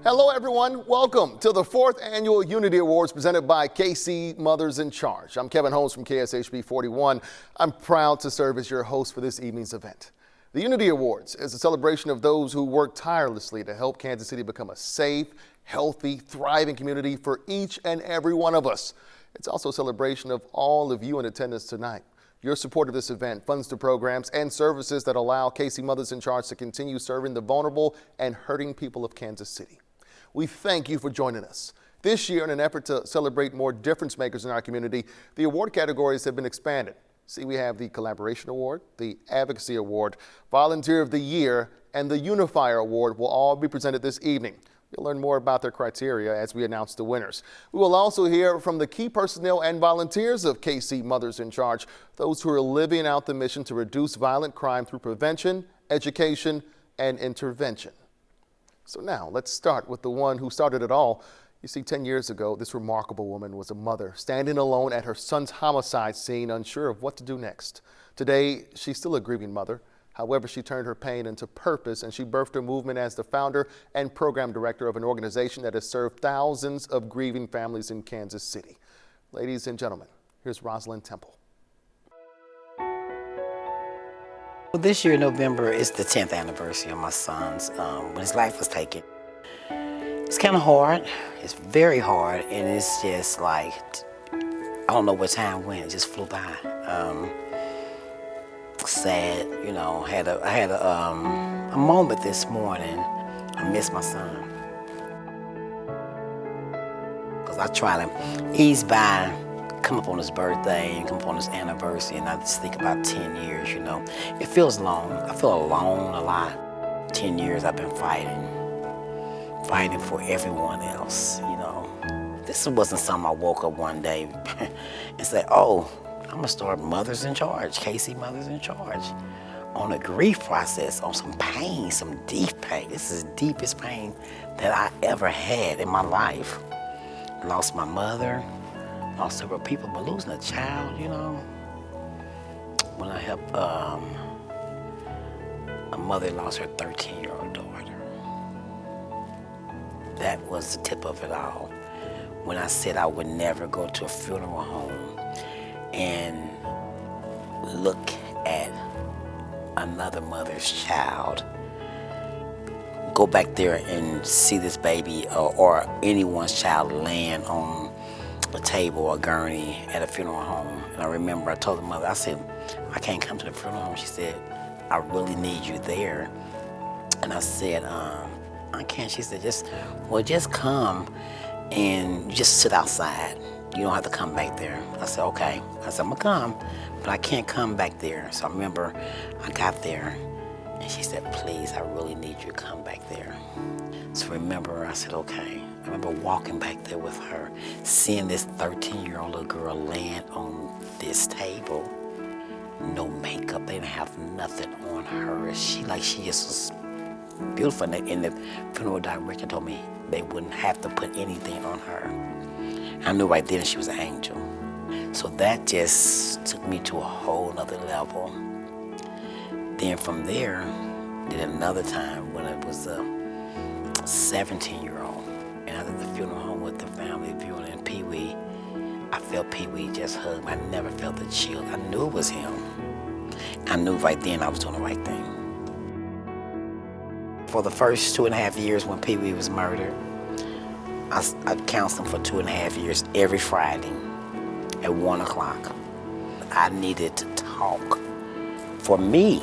Hello, everyone. Welcome to the 4th Annual Unity Awards presented by KC Mothers in Charge. I'm Kevin Holmes from KSHB 41. I'm proud to serve as your host for this evening's event. The Unity Awards is a celebration of those who work tirelessly to help Kansas City become a safe, healthy, thriving community for each and every one of us. It's also a celebration of all of you in attendance tonight. Your support of this event funds the programs and services that allow KC Mothers in Charge to continue serving the vulnerable and hurting people of Kansas City. We thank you for joining us. This year, in an effort to celebrate more difference makers in our community, the award categories have been expanded. See, we have the Collaboration Award, the Advocacy Award, Volunteer of the Year, and the Unifier Award will all be presented this evening. You'll learn more about their criteria as we announce the winners. We will also hear from the key personnel and volunteers of KC Mothers in Charge, those who are living out the mission to reduce violent crime through prevention, education, and intervention. So now let's start with the one who started it all. You see, 10 years ago, this remarkable woman was a mother standing alone at her son's homicide scene, unsure of what to do next. Today, she's still a grieving mother. However, she turned her pain into purpose, and she birthed a movement as the founder and program director of an organization that has served thousands of grieving families in Kansas City. Ladies and gentlemen, here's Rosalind Temple. Well, this year, November, is the 10th anniversary of my son's, when his life was taken. It's kind of hard. It's very hard, and it's just like, I don't know where time went. It just flew by. Sad, you know. I had a moment this morning. I miss my son. Because I try to ease by, come up on his birthday and come up on his anniversary, and I just think about 10 years, you know. It feels long. I feel alone a lot. 10 years I've been fighting for everyone else, you know. This wasn't something I woke up one day and said, oh, I'm gonna start Mothers in Charge, KC Mothers in Charge, on a grief process, on some pain, some deep pain. This is the deepest pain that I ever had in my life. Lost my mother, lost several people, but losing a child, you know. When I helped a mother lost her 13-year-old daughter. That was the tip of it all. When I said I would never go to a funeral home and look at another mother's child, go back there and see this baby or anyone's child laying on a table or a gurney at a funeral home. And I remember I told the mother, I said, I can't come to the funeral home. She said, I really need you there. And I said, I can't. She said, just come and just sit outside. You don't have to come back there. I said, okay. I said, I'm gonna come, but I can't come back there. So I remember I got there and she said, please, I really need you to come back there. So remember, I said, okay. I remember walking back there with her, seeing this 13-year-old little girl laying on this table, no makeup, they didn't have nothing on her. She just was beautiful. And the funeral director told me they wouldn't have to put anything on her. I knew right then she was an angel. So that just took me to a whole nother level. Then from there, did another time when it was a 17-year-old. And I was at the funeral home with the family viewing, and Pee-wee, I felt Pee-wee just hug me. I never felt the chill. I knew it was him. I knew right then I was doing the right thing. For the first 2.5 years when Pee-wee was murdered, I counseled him for 2.5 years every Friday at 1 o'clock. I needed to talk. For me,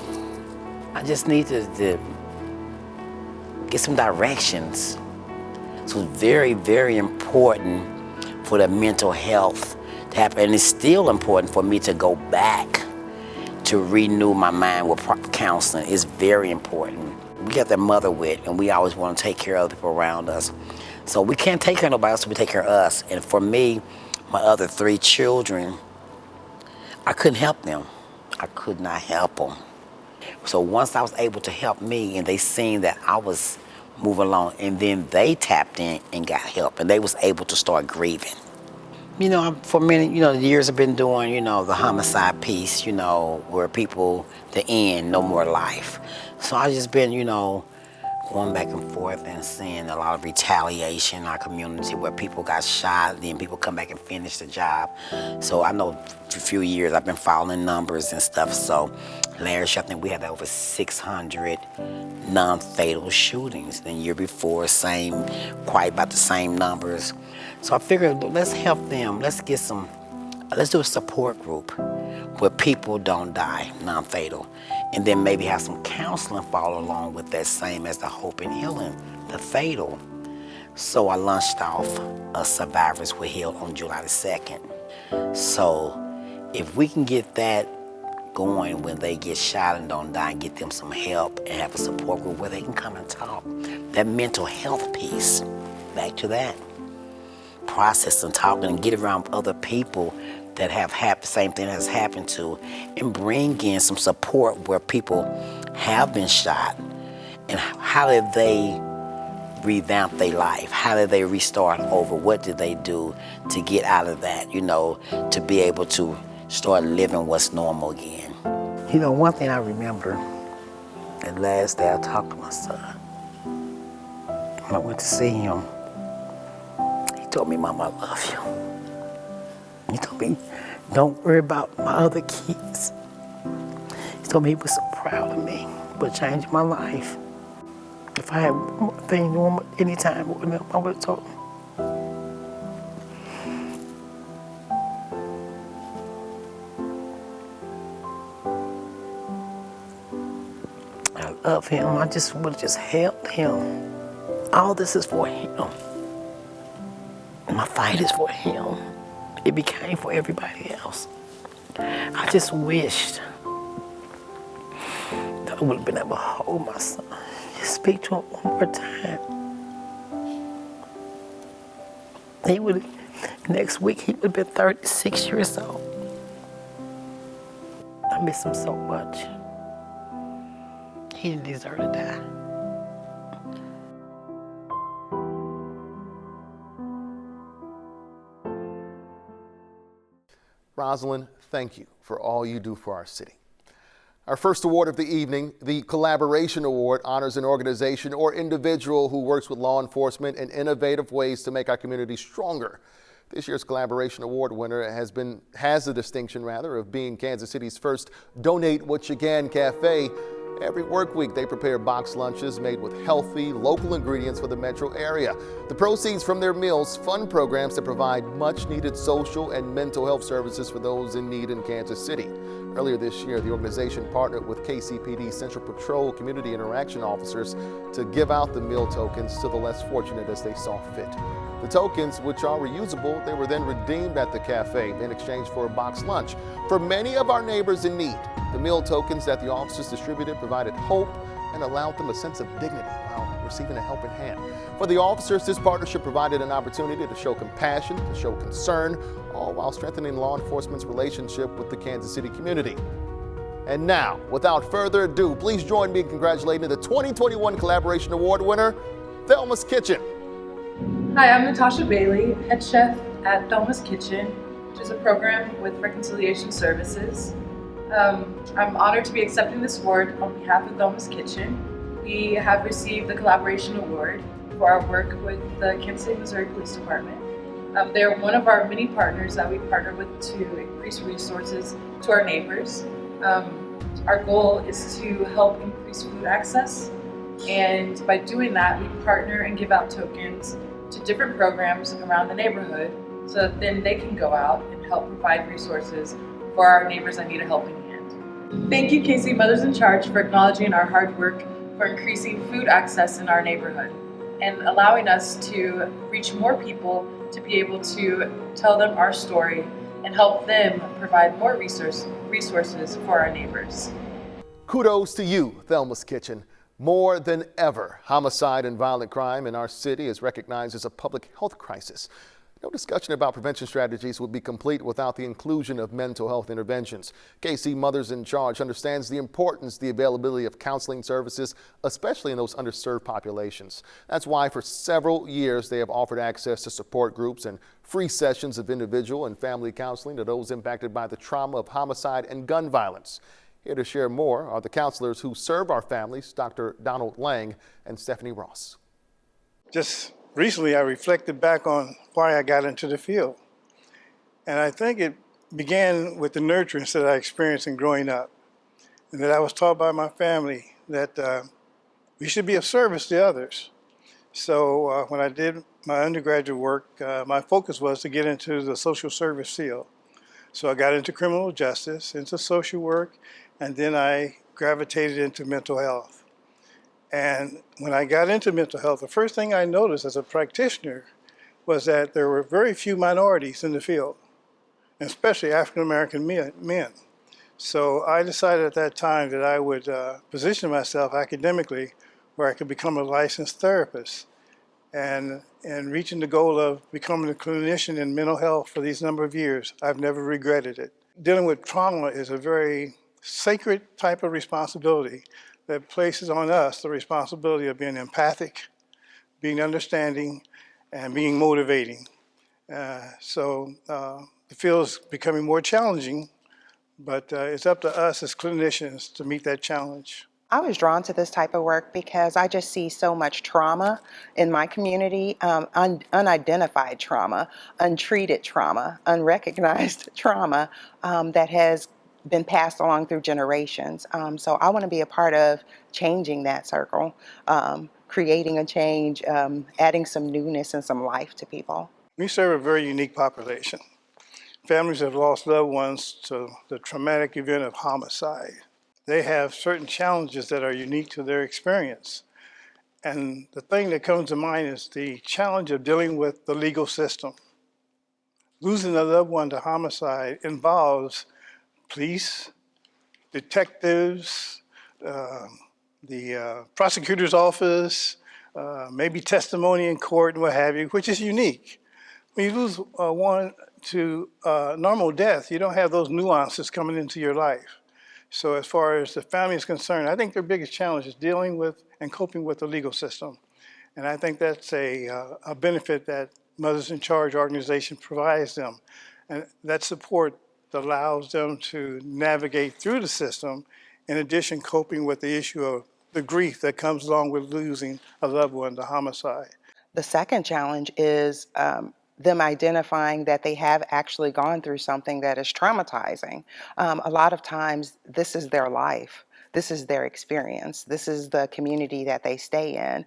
I just needed to get some directions. So it's very, very important for the mental health to happen. And it's still important for me to go back to renew my mind with proper counseling. It's very important. We got that mother wit, and we always want to take care of the people around us. So we can't take care of nobody else, so we take care of us. And for me, my other 3 children, I couldn't help them. I could not help them. So once I was able to help me, and they seen that I was moving along, and then they tapped in and got help, and they was able to start grieving. You know, for many, years I've been doing, the homicide piece, where people, the end, no more life. So I just been, going back and forth and seeing a lot of retaliation in our community where people got shot, then people come back and finish the job. So I know for a few years I've been following numbers and stuff. So last year I think we had over 600 non-fatal shootings. The year before, quite about the same numbers. So I figured, let's help them. Let's do a support group where people don't die non-fatal. And then maybe have some counseling follow along with that, same as the hope and healing, the fatal. So I launched off Survivors Will Heal on July the 2nd. So if we can get that going when they get shot and don't die, and get them some help and have a support group where they can come and talk. That mental health piece, back to that. Process and talking and get around other people that have the same thing that has happened to, and bring in some support where people have been shot, and how did they revamp their life? How did they restart over? What did they do to get out of that, to be able to start living what's normal again? One thing I remember, the last day I talked to my son, when I went to see him, he told me, "Mama, I love you." He told me, "Don't worry about my other kids." He told me he was so proud of me, but changed my life. If I had one more thing, anytime with him, I would have told him. I love him. I just would have just helped him. All this is for him. My fight is for him. It became for everybody else. I just wished that I would have been able to hold my son. Just speak to him one more time. Next week he would have been 36 years old. I miss him so much. He didn't deserve to die. Rosalind, thank you for all you do for our city. Our first award of the evening, the Collaboration Award, honors an organization or individual who works with law enforcement in innovative ways to make our community stronger. This year's Collaboration Award winner has the distinction of being Kansas City's first Donate What You Can Cafe. Every work week, they prepare boxed lunches made with healthy, local ingredients for the metro area. The proceeds from their meals fund programs that provide much-needed social and mental health services for those in need in Kansas City. Earlier this year, the organization partnered with KCPD Central Patrol Community Interaction Officers to give out the meal tokens to the less fortunate as they saw fit. The tokens, which are reusable, they were then redeemed at the cafe in exchange for a boxed lunch. For many of our neighbors in need, the meal tokens that the officers distributed provided hope and allowed them a sense of dignity while receiving a helping hand. For the officers, this partnership provided an opportunity to show compassion, to show concern, all while strengthening law enforcement's relationship with the Kansas City community. And now, without further ado, please join me in congratulating the 2021 Collaboration Award winner, Thelma's Kitchen. Hi, I'm Natasha Bailey, head chef at Thelma's Kitchen, which is a program with Reconciliation Services. I'm honored to be accepting this award on behalf of Thelma's Kitchen. We have received the Collaboration Award for our work with the Kansas City, Missouri Police Department. They're one of our many partners that we partner with to increase resources to our neighbors. Our goal is to help increase food access, and by doing that, we partner and give out tokens to different programs around the neighborhood so that then they can go out and help provide resources for our neighbors that need a helping hand. Thank you, KC Mothers in Charge, for acknowledging our hard work for increasing food access in our neighborhood and allowing us to reach more people to be able to tell them our story and help them provide more resources for our neighbors. Kudos to you, Thelma's Kitchen. More than ever, homicide and violent crime in our city is recognized as a public health crisis. No discussion about prevention strategies would be complete without the inclusion of mental health interventions. KC Mothers in Charge understands the importance, the availability of counseling services, especially in those underserved populations. That's why for several years they have offered access to support groups and free sessions of individual and family counseling to those impacted by the trauma of homicide and gun violence. Here to share more are the counselors who serve our families, Dr. Donald Lang and Stephanie Ross. Just recently, I reflected back on why I got into the field. And I think it began with the nurturance that I experienced in growing up, and that I was taught by my family that we should be of service to others. So when I did my undergraduate work, my focus was to get into the social service field. So I got into criminal justice, into social work, and then I gravitated into mental health. And when I got into mental health, the first thing I noticed as a practitioner was that there were very few minorities in the field, especially African American men. So I decided at that time that I would position myself academically where I could become a licensed therapist. And reaching the goal of becoming a clinician in mental health for these number of years, I've never regretted it. Dealing with trauma is a very sacred type of responsibility that places on us the responsibility of being empathic, being understanding, and being motivating. So the field is becoming more challenging, but it's up to us as clinicians to meet that challenge. I was drawn to this type of work because I just see so much trauma in my community, unidentified trauma, untreated trauma, unrecognized trauma that has been passed along through generations. So I want to be a part of changing that circle, creating a change, adding some newness and some life to people. We serve a very unique population. Families have lost loved ones to the traumatic event of homicide. They have certain challenges that are unique to their experience. And the thing that comes to mind is the challenge of dealing with the legal system. Losing a loved one to homicide involves police, detectives, the prosecutor's office, maybe testimony in court and what have you, which is unique. When you lose one to normal death, you don't have those nuances coming into your life. So as far as the family is concerned, I think their biggest challenge is dealing with and coping with the legal system. And I think that's a benefit that Mothers in Charge organization provides them. And that support allows them to navigate through the system, in addition coping with the issue of the grief that comes along with losing a loved one to homicide. The second challenge is them identifying that they have actually gone through something that is traumatizing. A lot of times, this is their life. This is their experience. This is the community that they stay in.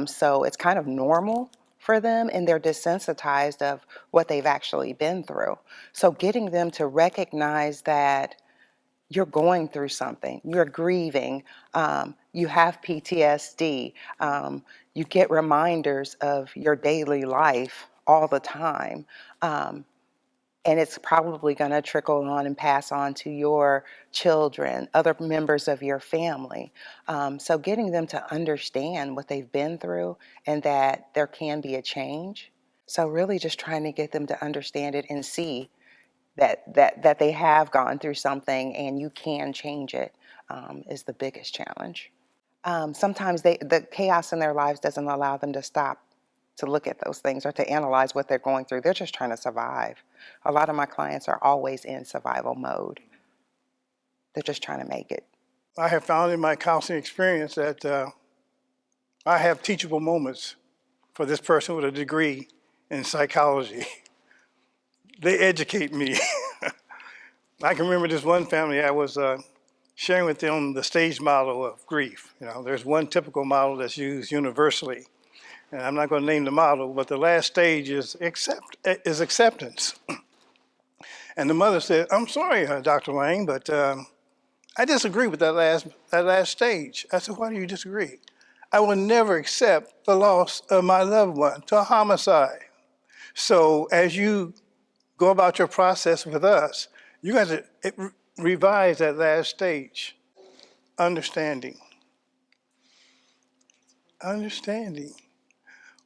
So it's kind of normal for them, and they're desensitized of what they've actually been through. So getting them to recognize that you're going through something, you're grieving, you have PTSD, you get reminders of your daily life all the time. And it's probably going to trickle on and pass on to your children, other members of your family. So getting them to understand what they've been through and that there can be a change. So really just trying to get them to understand it and see that they have gone through something and you can change it is the biggest challenge. Sometimes the chaos in their lives doesn't allow them to stop to look at those things or to analyze what they're going through. They're just trying to survive. A lot of my clients are always in survival mode. They're just trying to make it. I have found in my counseling experience that I have teachable moments for this person with a degree in psychology. They educate me. I can remember this one family, I was sharing with them the stage model of grief. You know, there's one typical model that's used universally. And I'm not going to name the model, but the last stage is acceptance. And the mother said, "I'm sorry, Dr. Lang, but I disagree with that last stage." I said, "Why do you disagree?" "I will never accept the loss of my loved one to a homicide. So as you go about your process with us, you got to revise that last stage. Understanding. Understanding.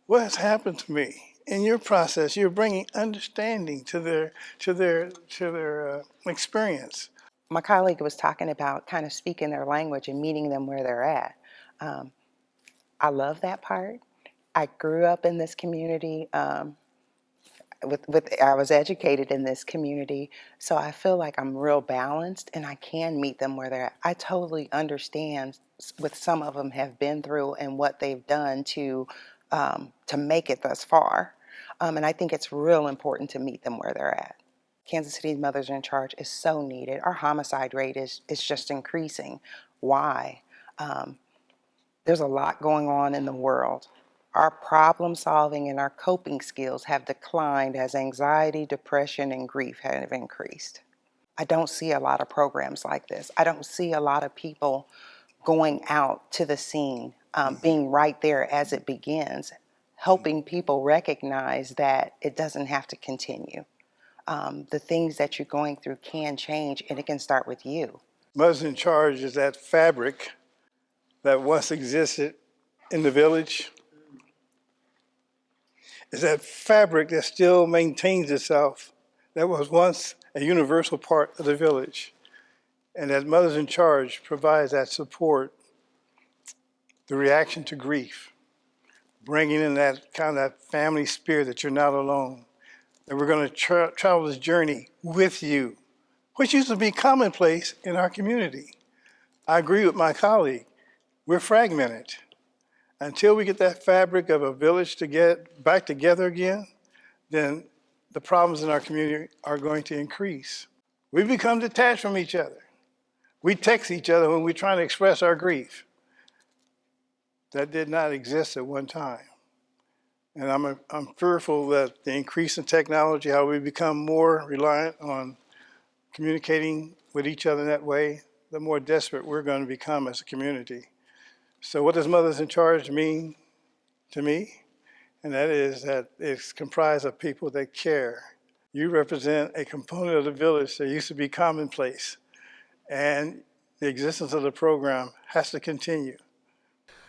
What has happened to me? In your process, you're bringing understanding to their experience." My colleague was talking about kind of speaking their language and meeting them where they're at. I love that part. I grew up in this community. I was educated in this community, so I feel like I'm real balanced and I can meet them where they're at. I totally understand what some of them have been through and what they've done to make it thus far. And I think it's real important to meet them where they're at. Kansas City Mothers in Charge is so needed. Our homicide rate is just increasing. Why? There's a lot going on in the world. Our problem solving and our coping skills have declined as anxiety, depression, and grief have increased. I don't see a lot of programs like this. I don't see a lot of people going out to the scene, being right there as it begins, helping people recognize that it doesn't have to continue. The things that you're going through can change, and it can start with you. Mothers in Charge is that fabric that once existed in the village. Is that fabric that still maintains itself, that was once a universal part of the village. And that Mothers in Charge provides that support, the reaction to grief, bringing in that kind of family spirit that you're not alone, that we're going to travel this journey with you, which used to be commonplace in our community. I agree with my colleague. We're fragmented. Until we get that fabric of a village to get back together again, then the problems in our community are going to increase. We become detached from each other. We text each other when we're trying to express our grief. That did not exist at one time. And I'm fearful that the increase in technology, how we become more reliant on communicating with each other in that way, the more desperate we're going to become as a community. So what does Mothers in Charge mean to me? And that is that it's comprised of people that care. You represent a component of the village that used to be commonplace, and the existence of the program has to continue.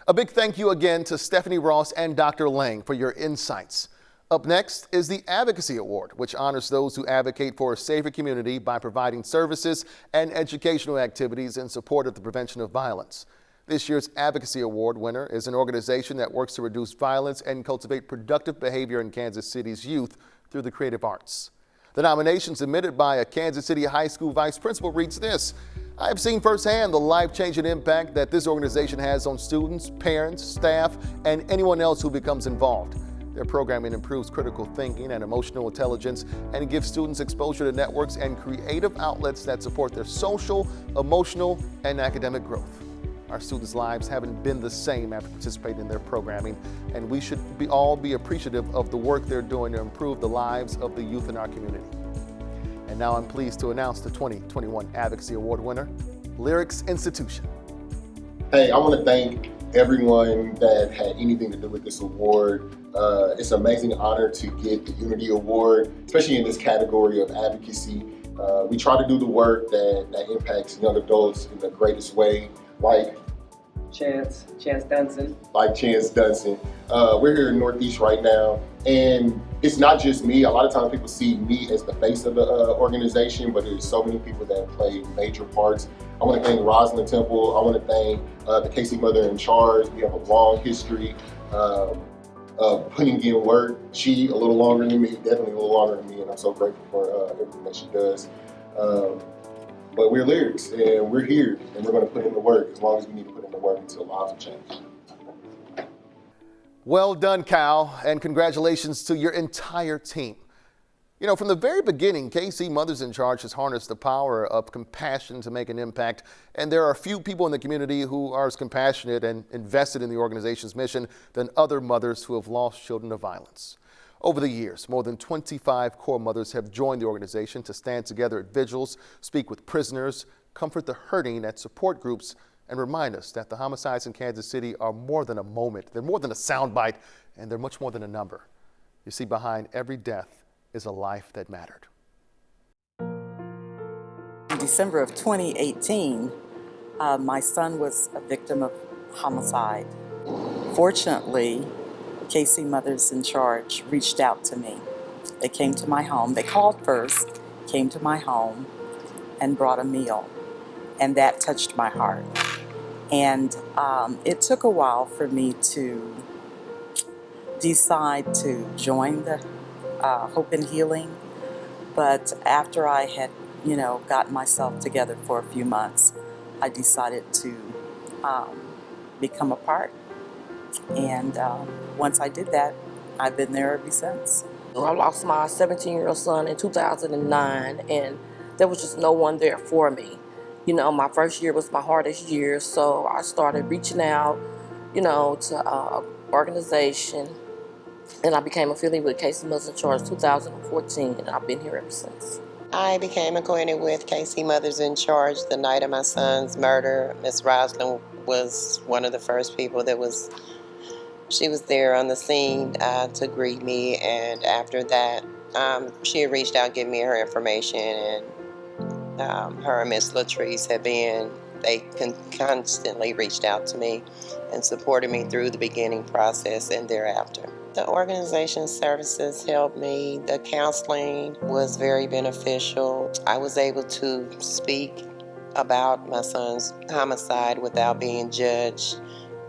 A big thank you again to Stephanie Ross and Dr. Lang for your insights. Up next is the Advocacy Award, which honors those who advocate for a safer community by providing services and educational activities in support of the prevention of violence. This year's Advocacy Award winner is an organization that works to reduce violence and cultivate productive behavior in Kansas City's youth through the creative arts. The nomination submitted by a Kansas City high school vice principal reads this: I have seen firsthand the life-changing impact that this organization has on students, parents, staff, and anyone else who becomes involved. Their programming improves critical thinking and emotional intelligence and gives students exposure to networks and creative outlets that support their social, emotional, and academic growth. Our students' lives haven't been the same after participating in their programming, and we should all be appreciative of the work they're doing to improve the lives of the youth in our community. And now I'm pleased to announce the 2021 Advocacy Award winner, Lyrics Institution. Hey, I want to thank everyone that had anything to do with this award. It's an amazing honor to get the Unity Award, especially in this category of advocacy. We try to do the work that impacts young adults in the greatest way, like Chance Dunson. We're here in Northeast right now, and it's not just me. A lot of times people see me as the face of the organization, but there's so many people that play major parts. I want to thank Rosalind Temple. I want to thank the KC Mother in Charge. We have a long history of putting in work. She a little longer than me, definitely a little longer than me, and I'm so grateful for everything that she does. But we're Lyrics, and we're here, and we're going to put in the work as long as we need to put in the work until lives will change. Well done, Cal, and congratulations to your entire team. You know, from the very beginning, KC Mothers in Charge has harnessed the power of compassion to make an impact, and there are few people in the community who are as compassionate and invested in the organization's mission than other mothers who have lost children to violence. Over the years, more than 25 core mothers have joined the organization to stand together at vigils, speak with prisoners, comfort the hurting at support groups, and remind us that the homicides in Kansas City are more than a moment. They're more than a soundbite, and they're much more than a number. You see, behind every death is a life that mattered. In December of 2018, my son was a victim of homicide. Fortunately, KC Mothers in Charge reached out to me. They came to my home. They called first, came to my home, and brought a meal. And that touched my heart. And it took a while for me to decide to join the Hope and Healing. But after I had, gotten myself together for a few months, I decided to become a part. And once I did that, I've been there ever since. I lost my 17-year-old son in 2009, and there was just no one there for me. My first year was my hardest year, so I started reaching out, to organization, and I became affiliated with KC Mothers in Charge 2014, and I've been here ever since. I became acquainted with KC Mothers in Charge the night of my son's murder. Miss Roslyn was one of the first people she was there on the scene to greet me, and after that, she had reached out, giving me her information, and her and Miss Latrice they constantly reached out to me and supported me through the beginning process and thereafter. The organization's services helped me. The counseling was very beneficial. I was able to speak about my son's homicide without being judged,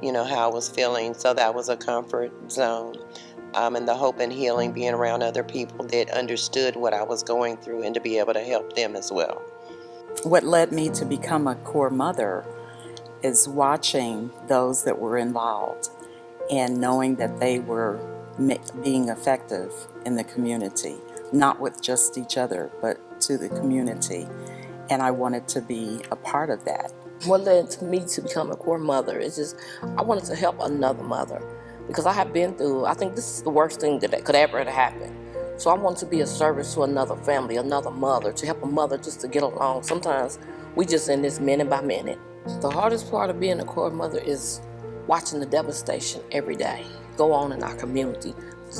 how I was feeling. So that was a comfort zone. And the Hope and Healing, being around other people that understood what I was going through and to be able to help them as well. What led me to become a core mother is watching those that were involved and knowing that they were being effective in the community, not with just each other, but to the community. And I wanted to be a part of that. What led me to become a core mother is just I wanted to help another mother, because I have been through, I think this is the worst thing that could ever happen. So I want to be a service to another family, another mother, to help a mother just to get along. Sometimes we just in this minute by minute. The hardest part of being a core mother is watching the devastation every day go on in our community.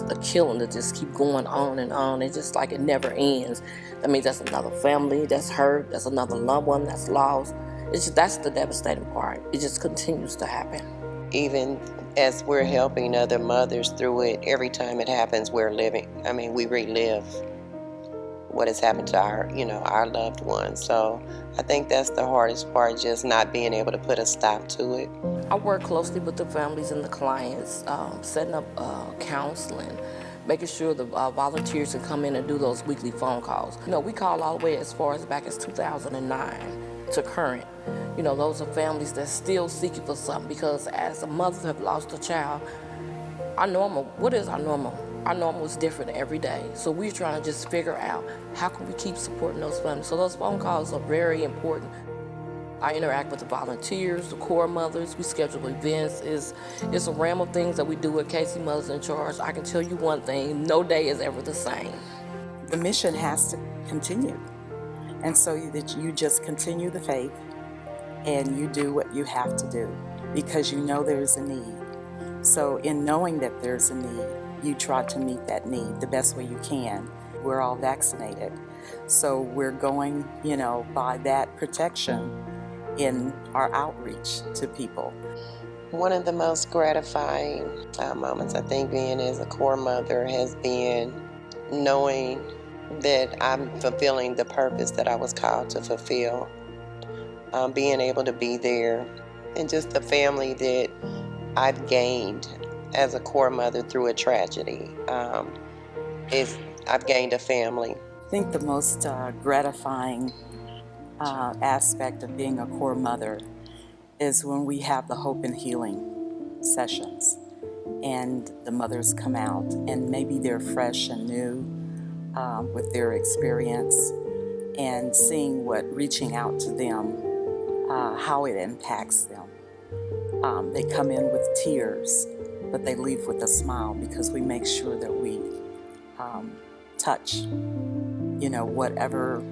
The killing that just keep going on and on. It's just like it never ends. That means that's another family that's hurt, that's another loved one that's lost. That's the devastating part. It just continues to happen. Even as we're helping other mothers through it, every time it happens, we relive what has happened to our loved ones. So I think that's the hardest part, just not being able to put a stop to it. I work closely with the families and the clients, setting up counseling, making sure the volunteers can come in and do those weekly phone calls. We call all the way as far as back as 2009 to current. Those are families that's still seeking for something, because as a mother have lost a child, what is our normal? Our normal is different every day. So we're trying to just figure out how can we keep supporting those families. So those phone calls are very important. I interact with the volunteers, the core mothers. We schedule events. It's a realm of things that we do at KC Mothers in Charge. I can tell you one thing, no day is ever the same. The mission has to continue. And so that you just continue the faith and you do what you have to do, because there's a need. So in knowing that there's a need, you try to meet that need the best way you can. We're all vaccinated. So we're going, by that protection in our outreach to people. One of the most gratifying moments, I think, being as a core mother has been knowing that I'm fulfilling the purpose that I was called to fulfill. Being able to be there, and just the family that I've gained as a core mother through a tragedy. I've gained a family. I think the most gratifying aspect of being a core mother is when we have the Hope and Healing sessions and the mothers come out and maybe they're fresh and new with their experience, and seeing what reaching out to them, how it impacts them. They come in with tears, but they leave with a smile, because we make sure that we touch, whatever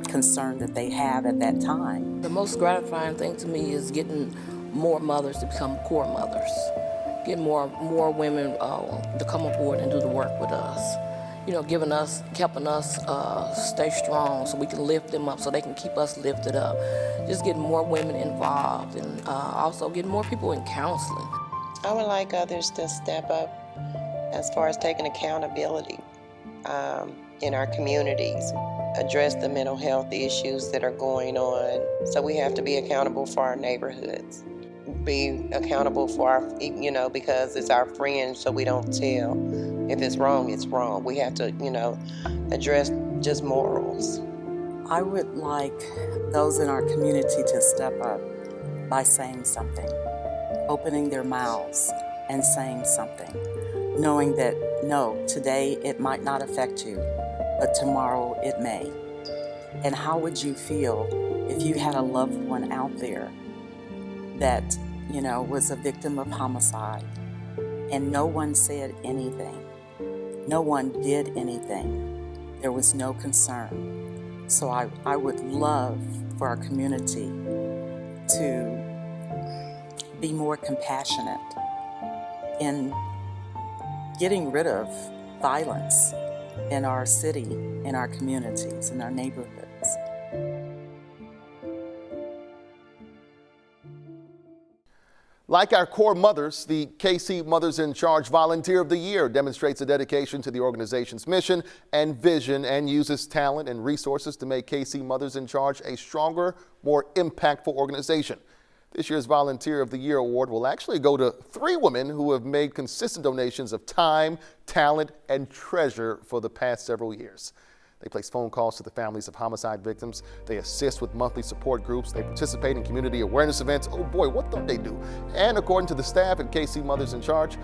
concern that they have at that time. The most gratifying thing to me is getting more mothers to become core mothers, getting more women to come aboard and do the work with us. Helping us stay strong so we can lift them up, so they can keep us lifted up. Just getting more women involved, and also getting more people in counseling. I would like others to step up as far as taking accountability in our communities, address the mental health issues that are going on. So we have to be accountable for our neighborhoods. be accountable for our, because it's our friend, so we don't tell. If it's wrong, it's wrong. We have to, address just morals. I would like those in our community to step up by saying something, opening their mouths and saying something, knowing that, no, today it might not affect you, but tomorrow it may. And how would you feel if you had a loved one out there that, was a victim of homicide and no one said anything? No one did anything. There was no concern. So I would love for our community to be more compassionate in getting rid of violence in our city, in our communities, in our neighborhoods. Like our core mothers, the KC Mothers in Charge Volunteer of the Year demonstrates a dedication to the organization's mission and vision and uses talent and resources to make KC Mothers in Charge a stronger, more impactful organization. This year's Volunteer of the Year award will actually go to 3 women who have made consistent donations of time, talent, and treasure for the past several years. They place phone calls to the families of homicide victims. They assist with monthly support groups. They participate in community awareness events. Oh boy, what don't they do? And according to the staff at KC Mothers in Charge,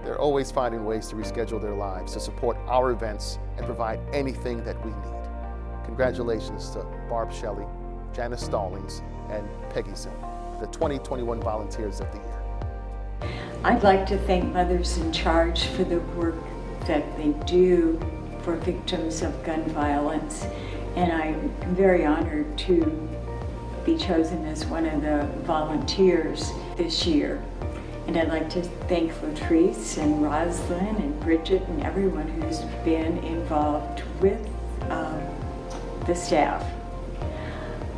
they're always finding ways to reschedule their lives to support our events and provide anything that we need. Congratulations to Barb Shelley, Janice Stallings, and Peggy Zimmer, the 2021 Volunteers of the Year. I'd like to thank Mothers in Charge for the work that they do for victims of gun violence, and I'm very honored to be chosen as one of the volunteers this year. And I'd like to thank Latrice and Roslyn and Bridget and everyone who's been involved with the staff.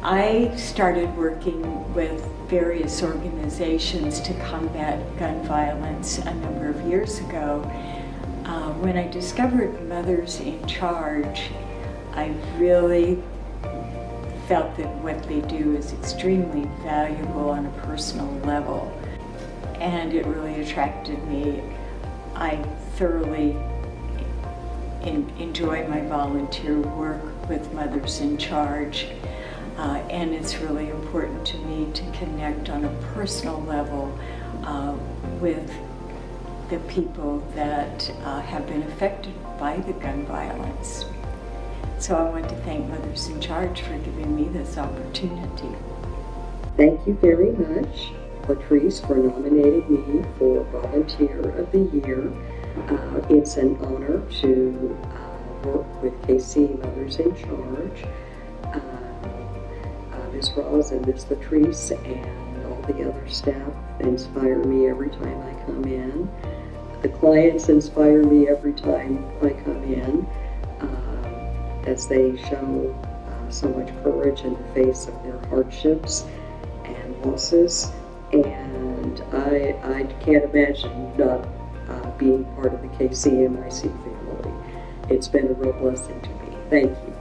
I started working with various organizations to combat gun violence a number of years ago. When I discovered Mothers in Charge, I really felt that what they do is extremely valuable on a personal level, and it really attracted me. I thoroughly enjoy my volunteer work with Mothers in Charge, and it's really important to me to connect on a personal level with the people that have been affected by the gun violence. So I want to thank Mothers in Charge for giving me this opportunity. Thank you very much, Latrice, for nominating me for Volunteer of the Year. It's an honor to work with KC Mothers in Charge. Ms. Roz and Ms. Latrice and all the other staff inspire me every time I come in. The clients inspire me every time I come in, as they show so much courage in the face of their hardships and losses. And I can't imagine not being part of the KCMIC family. It's been a real blessing to me. Thank you.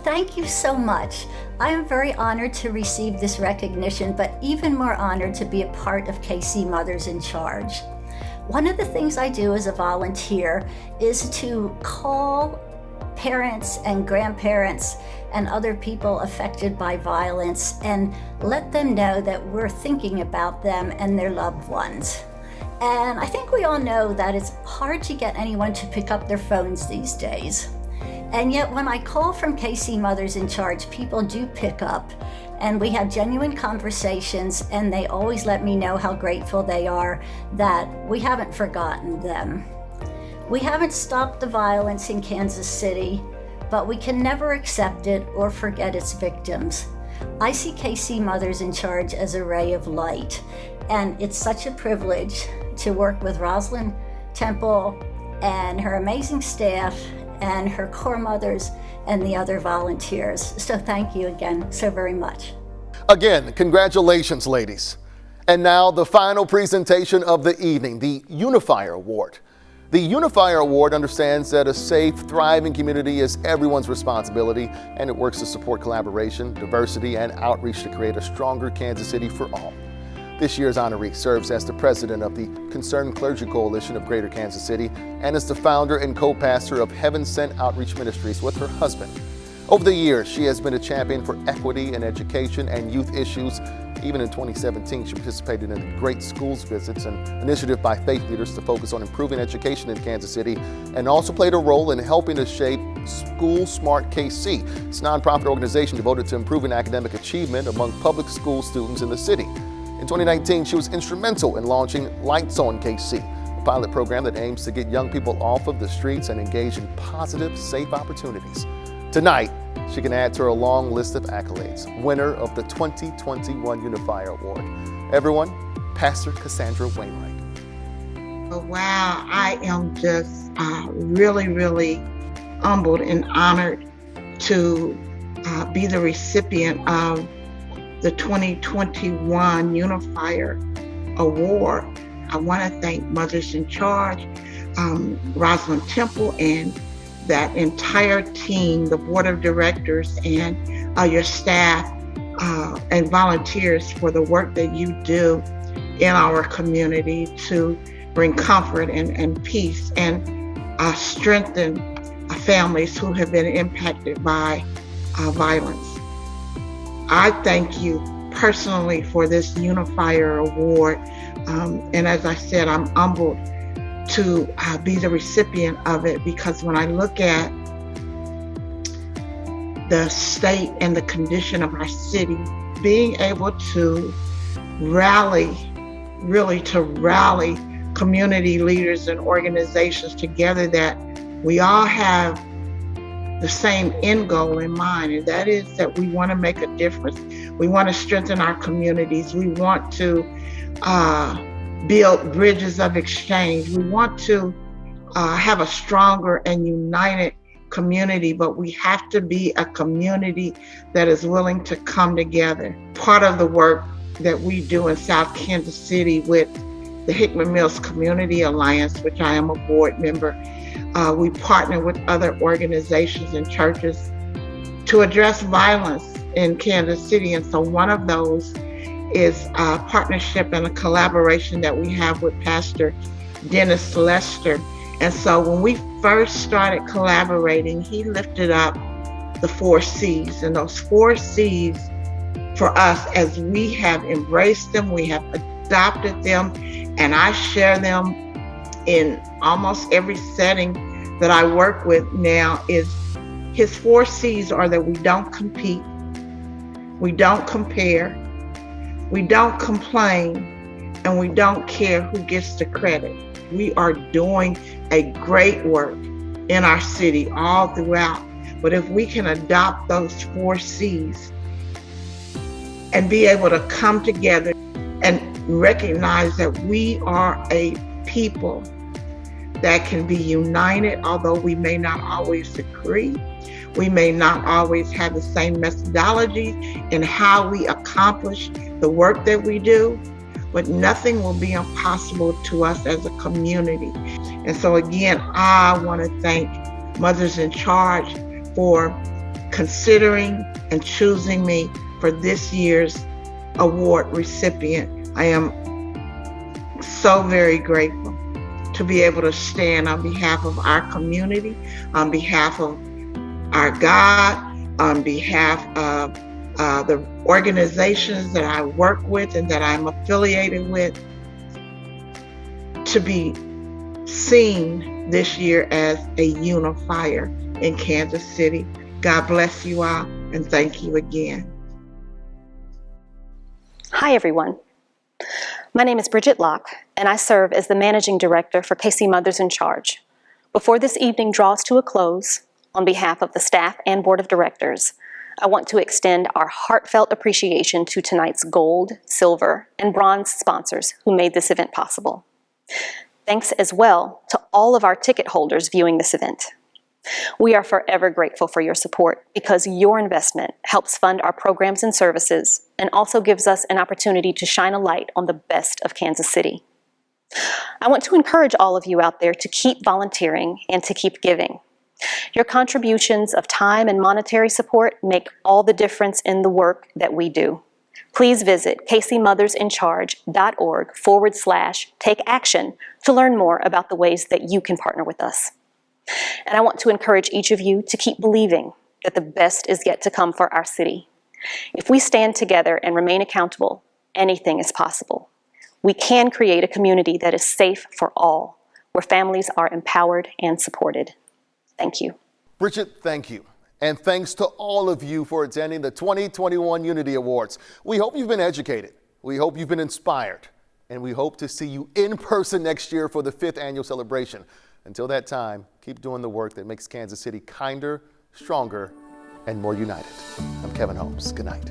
Thank you so much. I am very honored to receive this recognition, but even more honored to be a part of KC Mothers in Charge. One of the things I do as a volunteer is to call parents and grandparents and other people affected by violence and let them know that we're thinking about them and their loved ones. And I think we all know that it's hard to get anyone to pick up their phones these days. And yet when I call from KC Mothers in Charge, people do pick up, and we have genuine conversations, and they always let me know how grateful they are that we haven't forgotten them. We haven't stopped the violence in Kansas City, but we can never accept it or forget its victims. I see KC Mothers in Charge as a ray of light, and it's such a privilege to work with Rosalind Temple and her amazing staff and her core mothers and the other volunteers. So thank you again so very much. Again, congratulations, ladies. And now the final presentation of the evening, the Unifier Award. The Unifier Award understands that a safe, thriving community is everyone's responsibility, and it works to support collaboration, diversity, and outreach to create a stronger Kansas City for all. The This year's honoree serves as the president of the Concerned Clergy Coalition of Greater Kansas City and is the founder and co-pastor of Heaven Sent Outreach Ministries with her husband. Over the years, she has been a champion for equity in education and youth issues. Even in 2017, she participated in the Great Schools Visits, an initiative by faith leaders to focus on improving education in Kansas City, and also played a role in helping to shape School Smart KC. It's a nonprofit organization devoted to improving academic achievement among public school students in the city. In 2019, she was instrumental in launching Lights On KC, a pilot program that aims to get young people off of the streets and engage in positive, safe opportunities. Tonight, she can add to her long list of accolades, winner of the 2021 Unifier Award. Everyone, Pastor Cassandra Wainwright. Oh, wow, I am just really humbled and honored to be the recipient of the 2021 Unifier Award. I want to thank Mothers in Charge, Rosalind Temple, and that entire team, the board of directors, and your staff and volunteers for the work that you do in our community to bring comfort and peace and strengthen families who have been impacted by violence. I thank you personally for this Unifier Award. And as I said, I'm humbled to be the recipient of it, because when I look at the state and the condition of our city, being able to rally community leaders and organizations together, that we all have the same end goal in mind, and that is that we want to make a difference. We want to strengthen our communities. We want to build bridges of exchange. We want to have a stronger and united community, but we have to be a community that is willing to come together. Part of the work that we do in South Kansas City with the Hickman Mills Community Alliance, which I am a board member, we partner with other organizations and churches to address violence in Kansas City. And so one of those is a partnership and a collaboration that we have with Pastor Dennis Lester. And so when we first started collaborating, he lifted up the 4 C's. And those 4 C's for us, as we have embraced them, we have adopted them, and I share them in almost every setting that I work with now, is his 4 C's are that we don't compete, we don't compare, we don't complain, and we don't care who gets the credit. We are doing a great work in our city all throughout. But if we can adopt those 4 C's and be able to come together and recognize that we are a people that can be united, although we may not always agree. We may not always have the same methodology in how we accomplish the work that we do, but nothing will be impossible to us as a community. And so again, I want to thank Mothers in Charge for considering and choosing me for this year's award recipient. I am so very grateful to be able to stand on behalf of our community, on behalf of our God, on behalf of the organizations that I work with and that I'm affiliated with, to be seen this year as a unifier in Kansas City. God bless you all, and thank you again. Hi, everyone. My name is Bridget Locke, and I serve as the Managing Director for KC Mothers in Charge. Before this evening draws to a close, on behalf of the staff and Board of Directors, I want to extend our heartfelt appreciation to tonight's gold, silver, and bronze sponsors who made this event possible. Thanks as well to all of our ticket holders viewing this event. We are forever grateful for your support, because your investment helps fund our programs and services and also gives us an opportunity to shine a light on the best of Kansas City. I want to encourage all of you out there to keep volunteering and to keep giving. Your contributions of time and monetary support make all the difference in the work that we do. Please visit kcmothersincharge.org/take action to learn more about the ways that you can partner with us. And I want to encourage each of you to keep believing that the best is yet to come for our city. If we stand together and remain accountable, anything is possible. We can create a community that is safe for all, where families are empowered and supported. Thank you. Bridget, thank you. And thanks to all of you for attending the 2021 Unity Awards. We hope you've been educated. We hope you've been inspired. And we hope to see you in person next year for the 5th annual celebration. Until that time, keep doing the work that makes Kansas City kinder, stronger, and more united. I'm Kevin Holmes. Good night.